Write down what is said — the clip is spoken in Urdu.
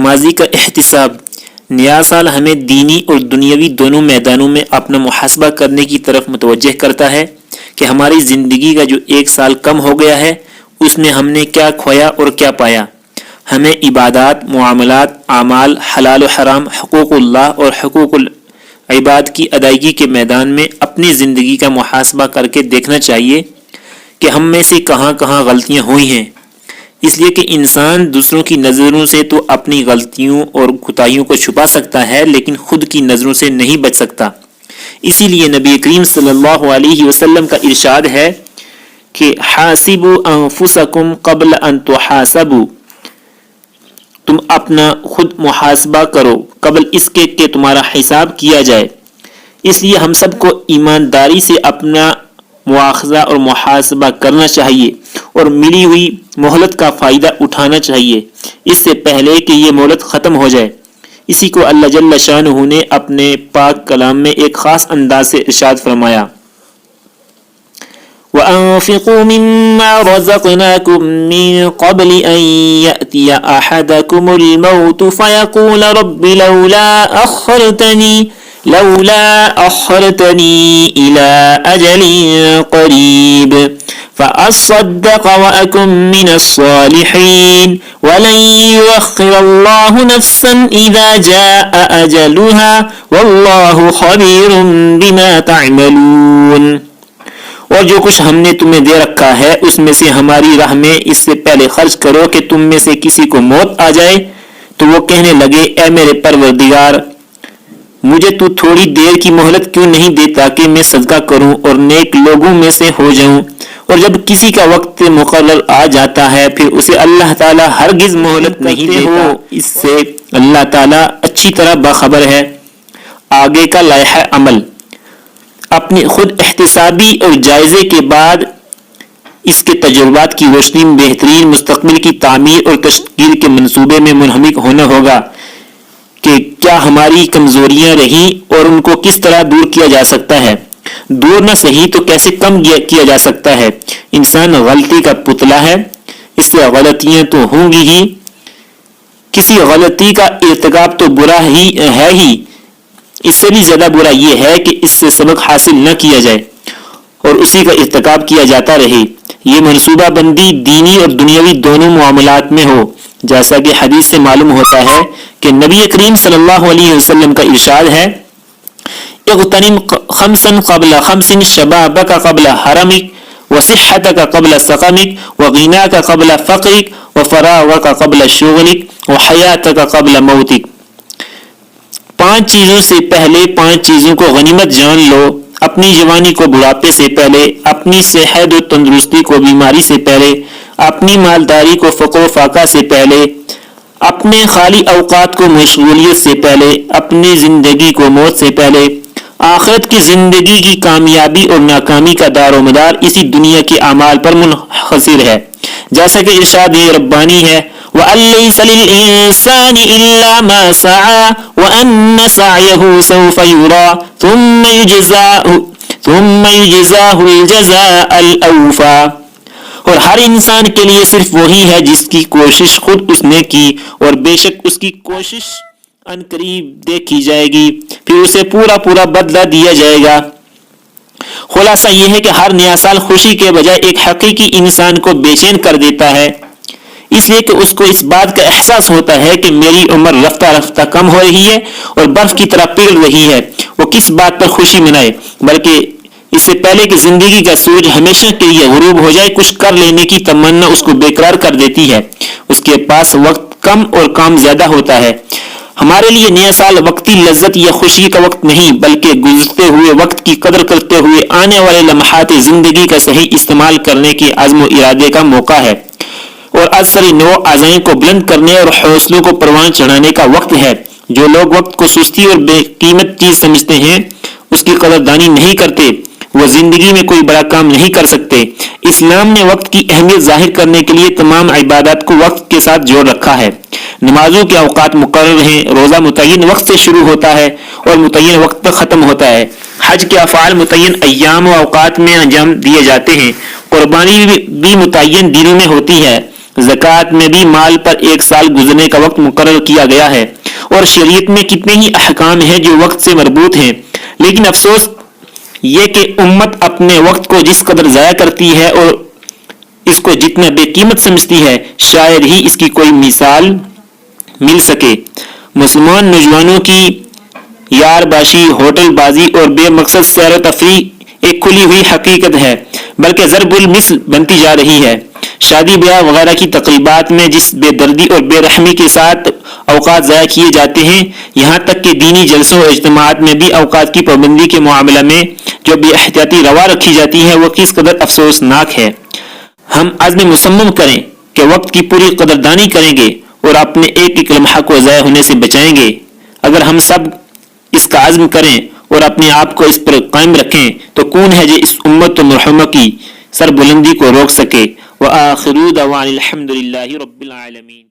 ماضی کا احتساب۔ نیا سال ہمیں دینی اور دنیاوی دونوں میدانوں میں اپنا محاسبہ کرنے کی طرف متوجہ کرتا ہے کہ ہماری زندگی کا جو ایک سال کم ہو گیا ہے اس میں ہم نے کیا کھویا اور کیا پایا۔ ہمیں عبادات، معاملات، اعمال، حلال و حرام، حقوق اللہ اور حقوق العباد کی ادائیگی کے میدان میں اپنی زندگی کا محاسبہ کر کے دیکھنا چاہیے کہ ہم میں سے کہاں کہاں غلطیاں ہوئی ہیں، اس لیے کہ انسان دوسروں کی نظروں سے تو اپنی غلطیوں اور کوتاہیوں کو چھپا سکتا ہے لیکن خود کی نظروں سے نہیں بچ سکتا۔ اسی لیے نبی کریم صلی اللہ علیہ وسلم کا ارشاد ہے کہ حاسبوا انفسکم قبل ان تحاسبوا، تم اپنا خود محاسبہ کرو قبل اس کے کہ تمہارا حساب کیا جائے۔ اس لیے ہم سب کو ایمانداری سے اپنا مواخذہ اور محاسبہ کرنا چاہیے اور ملی ہوئی مہلت کا فائدہ اٹھانا چاہیے اس سے پہلے کہ یہ مہلت ختم ہو جائے۔ اسی کو اللہ جل شانہ نے اپنے پاک کلام میں ایک خاص انداز سے ارشاد فرمایا، وَأَنفِقُوا مِمَّا رَزَقْنَاكُم مِّن قَبْلِ أَن يَأْتِيَ أَحَدَكُمُ الْمَوْتُ فَيَقُولَ رَبِّ لَوْلَا أَخَّرْتَنِي إِلَىٰ أَجَلٍ قَرِيبٍ فَأَصَّدَّقَ وَأَكُن مِّنَ الصَّالِحِينَ وَلَن يُؤَخِّرَ اللَّهُ نَفْسًا إِذَا جَاءَ أَجَلُهَا وَاللَّهُ خَبِيرٌ بِمَا تَعْمَلُونَ۔ اور جو کچھ ہم نے تمہیں دے رکھا ہے اس میں سے ہماری راہ میں اس سے پہلے خرچ کرو کہ تم میں سے کسی کو موت آ جائے تو وہ کہنے لگے، اے میرے پروردگار، مجھے تو تھوڑی دیر کی مہلت کیوں نہیں دیتا کہ میں صدقہ کروں اور نیک لوگوں میں سے ہو جاؤں۔ اور جب کسی کا وقت مقرر آ جاتا ہے پھر اسے اللہ تعالیٰ ہرگز مہلت نہیں دیتا، اس سے اللہ تعالیٰ اچھی طرح باخبر ہے۔ آگے کا لائحہ عمل۔ اپنے خود احتسابی اور جائزے کے بعد اس کے تجربات کی روشنی میں بہترین مستقبل کی تعمیر اور تشکیل کے منصوبے میں منہمک ہونا ہوگا کہ کیا ہماری کمزوریاں رہیں اور ان کو کس طرح دور کیا جا سکتا ہے، دور نہ صحیح تو کیسے کم کیا جا سکتا ہے۔ انسان غلطی کا پتلا ہے، اس سے غلطیاں تو ہوں گی ہی، کسی غلطی کا ارتکاب تو برا ہی ہے ہی، اس سے بھی زیادہ برا یہ ہے کہ اس سے سبق حاصل نہ کیا جائے اور اسی کا ارتکاب کیا جاتا رہے۔ یہ منصوبہ بندی دینی اور دنیاوی دونوں معاملات میں ہو، جیسا کہ حدیث سے معلوم ہوتا ہے کہ نبی کریم صلی اللہ علیہ وسلم کا ارشاد ہے، اغتنم خمسا قبل خمس، شبابک قبل حرمک، وصحتک قبل سقمک، وغناک قبل فقرک، وفراغک قبل شغلک، وحیاتک قبل موتک۔ 5 چیزوں سے پہلے 5 چیزوں کو غنیمت جان لو، اپنی جوانی کو بڑھاپے سے پہلے، اپنی صحت و تندرستی کو بیماری سے پہلے، اپنی مالداری کو فقر و فاقہ سے پہلے، اپنے خالی اوقات کو مشغولیت سے پہلے، اپنی زندگی کو موت سے پہلے۔ آخرت کی زندگی کی کامیابی اور ناکامی کا دار و مدار اسی دنیا کے اعمال پر منحصر ہے، جیسا کہ ارشاد ربانی ہے، وَأَن لَّيْسَ لِلْإِنسَانِ إِلَّا مَا سَعَىٰ وَأَنَّ سَعْيَهُ سَوْفَ يُرَىٰ ثُمَّ يُجْزَاهُ الْجَزَاءَ الْأَوْفَىٰ۔ اور ہر انسان کے لیے صرف وہی ہے جس کی کوشش خود اس نے کی، اور بے شک اس کی کوشش ان قریب دیکھی جائے گی، پھر اسے پورا بدلہ دیا جائے گا۔ خلاصہ یہ ہے کہ ہر نیا سال خوشی کے بجائے ایک حقیقی انسان کو بے چین کر دیتا ہے، اس لیے کہ اس کو اس بات کا احساس ہوتا ہے کہ میری عمر رفتہ رفتہ کم ہو رہی ہے اور برف کی طرح پگھل رہی ہے۔ وہ کس بات پر خوشی منائے، بلکہ اس سے پہلے کہ زندگی کا سورج ہمیشہ کے لیے غروب ہو جائے، کچھ کر لینے کی تمنا اس کو بےقرار کر دیتی ہے۔ اس کے پاس وقت کم اور کام زیادہ ہوتا ہے۔ ہمارے لیے نیا سال وقتی لذت یا خوشی کا وقت نہیں، بلکہ گزرتے ہوئے وقت کی قدر کرتے ہوئے آنے والے لمحات زندگی کا صحیح استعمال کرنے کے عزم و ارادے کا موقع ہے، اور اثر نو اعضاء کو بلند کرنے اور حوصلوں کو پروان چڑھانے کا وقت ہے۔ جو لوگ وقت کو سستی اور بے قیمت چیز سمجھتے ہیں، اس کی قدردانی نہیں کرتے، وہ زندگی میں کوئی بڑا کام نہیں کر سکتے۔ اسلام نے وقت کی اہمیت ظاہر کرنے کے لیے تمام عبادات کو وقت کے ساتھ جوڑ رکھا ہے۔ نمازوں کے اوقات مقرر ہیں، روزہ متعین وقت سے شروع ہوتا ہے اور متعین وقت پر ختم ہوتا ہے، حج کے افعال متعین ایام و اوقات میں انجام دیے جاتے ہیں، قربانی بھی متعین دنوں میں ہوتی ہے، زکوٰۃ میں بھی مال پر 1 سال گزرنے کا وقت مقرر کیا گیا ہے، اور شریعت میں کتنے ہی احکام ہیں جو وقت سے مربوط ہیں، لیکن افسوس یہ کہ امت اپنے وقت کو جس قدر ضائع کرتی ہے اور اس کو جتنا بے قیمت سمجھتی ہے، شاید ہی اس کی کوئی مثال مل سکے۔ مسلمان نوجوانوں کی یار باشی، ہوٹل بازی اور بے مقصد سیر و تفریح ایک کھلی ہوئی حقیقت ہے، بلکہ ضرب المثل بنتی جا رہی ہے۔ شادی بیاہ وغیرہ کی تقریبات میں جس بے دردی اور بے رحمی کے ساتھ اوقات ضائع کیے جاتے ہیں، یہاں تک کہ دینی جلسوں اور اجتماعات میں بھی اوقات کی پابندی کے معاملہ میں جو بے احتیاطی روا رکھی جاتی ہے وہ کس قدر افسوسناک ہے۔ ہم عزم مصمم کریں کہ وقت کی پوری قدردانی کریں گے اور اپنے ایک ایک لمحہ کو ضائع ہونے سے بچائیں گے۔ اگر ہم سب اس کا عزم کریں اور اپنے آپ کو اس پر قائم رکھیں تو کون ہے جو اس امت مرحومہ کی سربلندی کو روک سکے۔ وآخر دعوانا الحمد للہ رب العالمین۔